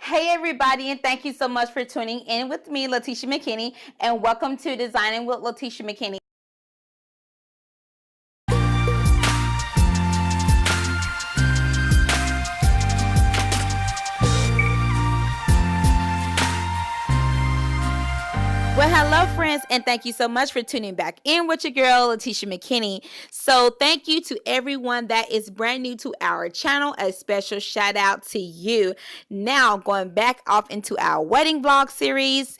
Hey everybody, and thank you so much for tuning in with me, Letitia McKinney, and welcome to Designing with Letitia McKinney. Well, hello, friends, and thank you so much for tuning back in with your girl, Letitia McKinney. So, thank you to everyone that is brand new to our channel. A special shout out to you. Now, going back off into our wedding vlog series,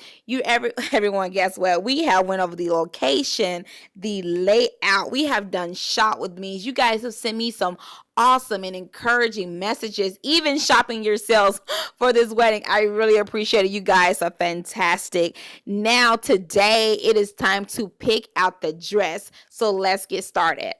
everyone, guess what? We have went over the location, the layout. We have done shot with me. You guys have sent me some awesome and encouraging messages, even shopping yourselves for this wedding. I really appreciate it. You guys are fantastic. Now, today it is time to pick out the dress. So let's get started.